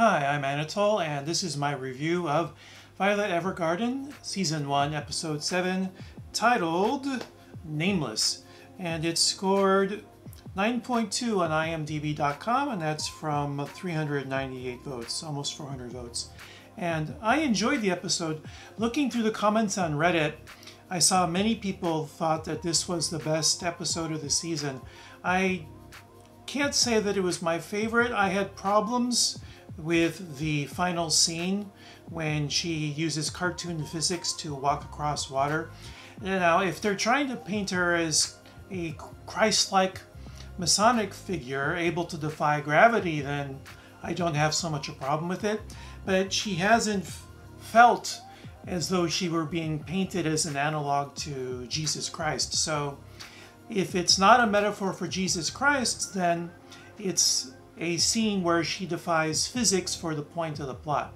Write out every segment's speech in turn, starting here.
Hi, I'm Anatole, and this is my review of Violet Evergarden, Season 1, Episode 7, titled Nameless. And it scored 9.2 on imdb.com, and that's from 398 votes, almost 400 votes. And I enjoyed the episode. Looking through the comments on Reddit, I saw many people thought that this was the best episode of the season. I can't say that it was my favorite. I had problems with the final scene when she uses cartoon physics to walk across water. Now, if they're trying to paint her as a Christ-like Masonic figure able to defy gravity, then I don't have so much a problem with it. But she hasn't felt as though she were being painted as an analog to Jesus Christ. So if it's not a metaphor for Jesus Christ, then it's a scene where she defies physics for the point of the plot.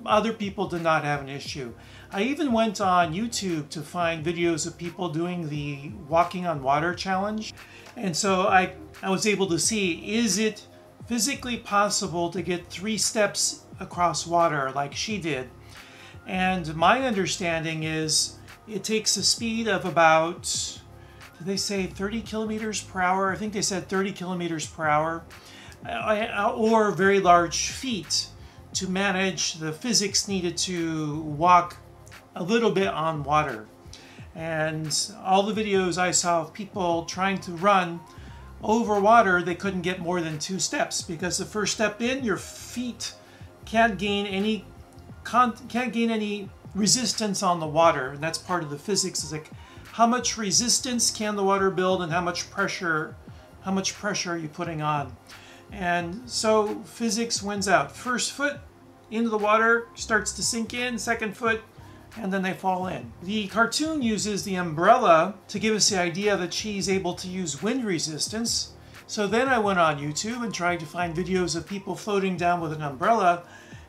Other people did not have an issue. I even went on YouTube to find videos of people doing the walking on water challenge. And so I was able to see, is it physically possible to get 3 steps across water like she did? And my understanding is it takes a speed of about, did they say 30 kilometers per hour? I think they said 30 kilometers per hour. Or very large feet to manage the physics needed to walk a little bit on water. And all the videos I saw of people trying to run over water, they couldn't get more than 2 steps, because the first step in, your feet can't gain any resistance on the water. And that's part of the physics, is like how much resistance can the water build and how much pressure are you putting on. And so physics wins out. First foot into the water starts to sink in, second foot, and then they fall in. The cartoon uses the umbrella to give us the idea that she's able to use wind resistance. So then I went on YouTube and tried to find videos of people floating down with an umbrella.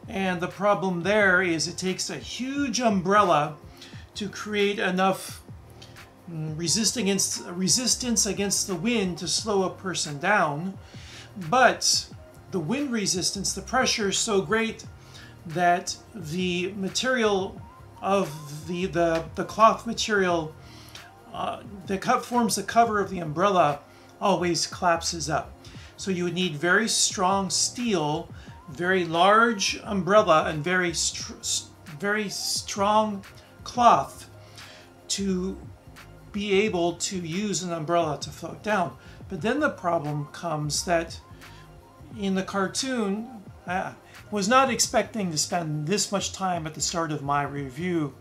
And the problem there is it takes a huge umbrella to create enough resistance against the wind to slow a person down. But the wind resistance, the pressure is so great that the material of the cloth material that forms the cover of the umbrella always collapses up. So you would need very strong steel, very large umbrella, and very strong cloth to be able to use an umbrella to float down. But then the problem comes that in the cartoon, I was not expecting to spend this much time at the start of my review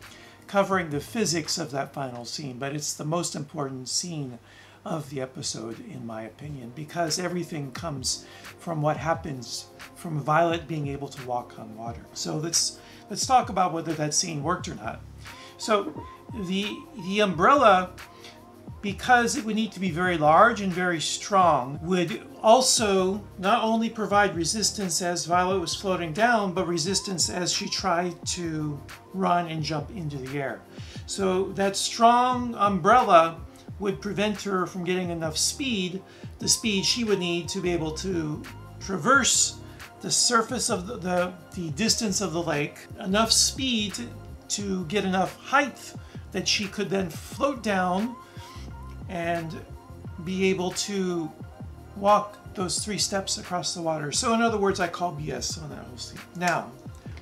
covering the physics of that final scene, but it's the most important scene of the episode in my opinion, because everything comes from what happens from Violet being able to walk on water. So let's talk about whether that scene worked or not. So the umbrella, because it would need to be very large and very strong, would also not only provide resistance as Violet was floating down, but resistance as she tried to run and jump into the air. So that strong umbrella would prevent her from getting enough speed, the speed she would need to be able to traverse the surface of the distance of the lake, enough speed to get enough height that she could then float down and be able to walk those 3 steps across the water. So in other words, I call BS on that whole scene. Now,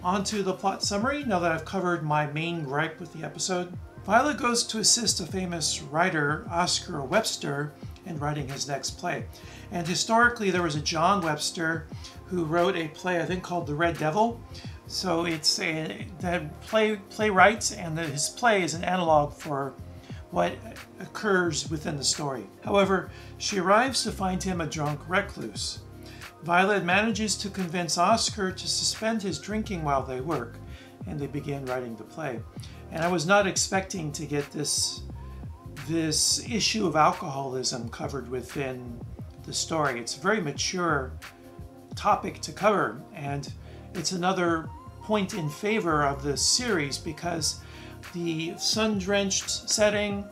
on to the plot summary, now that I've covered my main gripe with the episode. Violet goes to assist a famous writer, Oscar Webster, in writing his next play. And historically, there was a John Webster who wrote a play, I think, called The Red Devil. So it's the playwright, and his play is an analog for what occurs within the story. However, she arrives to find him a drunk recluse. Violet manages to convince Oscar to suspend his drinking while they work, and they begin writing the play. And I was not expecting to get this issue of alcoholism covered within the story. It's a very mature topic to cover, and it's another point in favor of the series because the sun-drenched setting,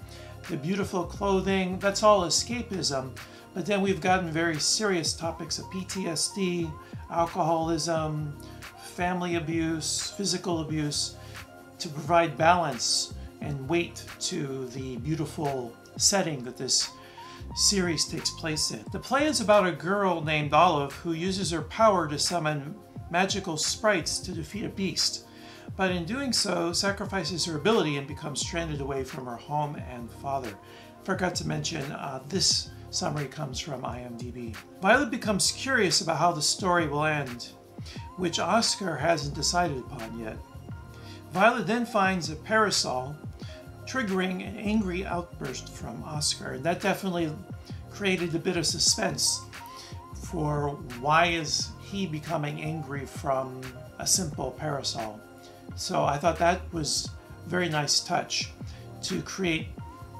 the beautiful clothing, that's all escapism. But then we've gotten very serious topics of PTSD, alcoholism, family abuse, physical abuse, to provide balance and weight to the beautiful setting that this series takes place in. The play is about a girl named Olive who uses her power to summon magical sprites to defeat a beast, but in doing so sacrifices her ability and becomes stranded away from her home and father. Forgot to mention, this summary comes from IMDb. Violet becomes curious about how the story will end, which Oscar hasn't decided upon yet. Violet then finds a parasol, triggering an angry outburst from Oscar, and that definitely created a bit of suspense for why is he becoming angry from a simple parasol. So I thought that was a very nice touch to create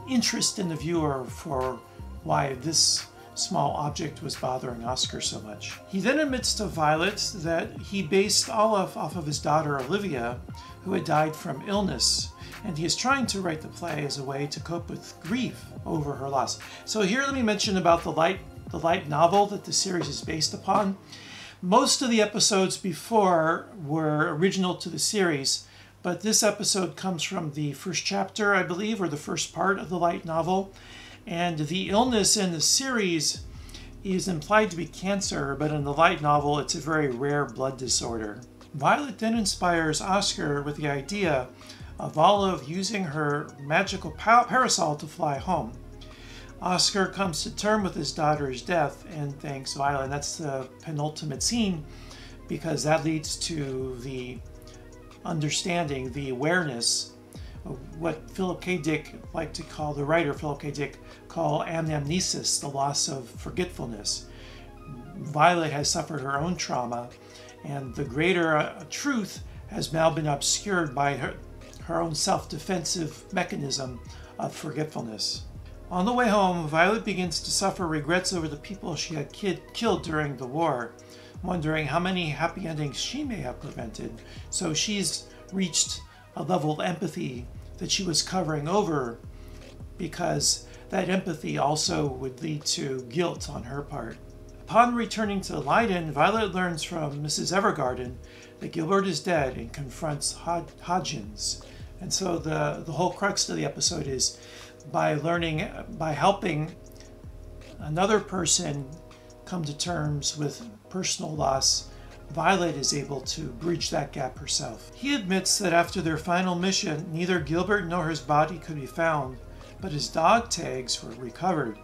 interest in the viewer for why this small object was bothering Oscar so much. He then admits to Violet that he based Olive off of his daughter Olivia, who had died from illness, and he is trying to write the play as a way to cope with grief over her loss. So here let me mention about the light novel that the series is based upon. Most of the episodes before were original to the series, but this episode comes from the first chapter, I believe, or the first part of the light novel. And the illness in the series is implied to be cancer, but in the light novel, it's a very rare blood disorder. Violet then inspires Oscar with the idea of Olive using her magical parasol to fly home. Oscar comes to terms with his daughter's death and thanks Violet. And that's the penultimate scene, because that leads to the understanding, the awareness of what Philip K. Dick liked to call, the writer Philip K. Dick, call anamnesis, the loss of forgetfulness. Violet has suffered her own trauma, and the greater truth has now been obscured by her own self-defensive mechanism of forgetfulness. On the way home, Violet begins to suffer regrets over the people she had killed during the war, wondering how many happy endings she may have prevented. So she's reached a level of empathy that she was covering over, because that empathy also would lead to guilt on her part. Upon returning to Leyden, Violet learns from Mrs. Evergarden that Gilbert is dead and confronts Hodgins. And so the whole crux of the episode is by helping another person come to terms with personal loss, Violet is able to bridge that gap herself. He admits that after their final mission, neither Gilbert nor his body could be found, but his dog tags were recovered,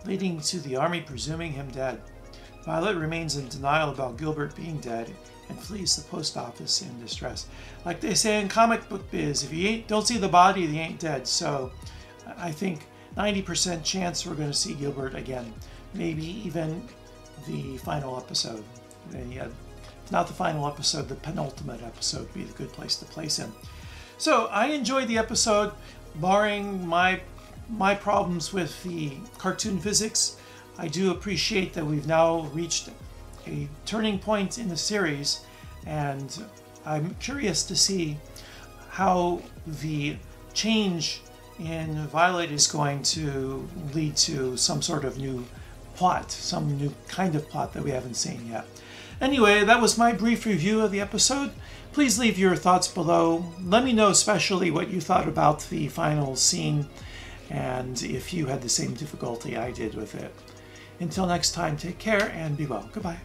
leading to the army presuming him dead. Violet remains in denial about Gilbert being dead and flees the post office in distress. Like they say in comic book biz, if you don't see the body, you ain't dead. So I think 90% chance we're going to see Gilbert again. Maybe even the final episode. And yeah, if not the final episode, the penultimate episode would be the good place to place him. So I enjoyed the episode, barring my problems with the cartoon physics. I do appreciate that we've now reached a turning point in the series, and I'm curious to see how the change in Violet is going to lead to some sort of new plot, some new kind of plot that we haven't seen yet. Anyway, that was my brief review of the episode. Please leave your thoughts below. Let me know especially what you thought about the final scene, and if you had the same difficulty I did with it. Until next time, take care and be well. Goodbye.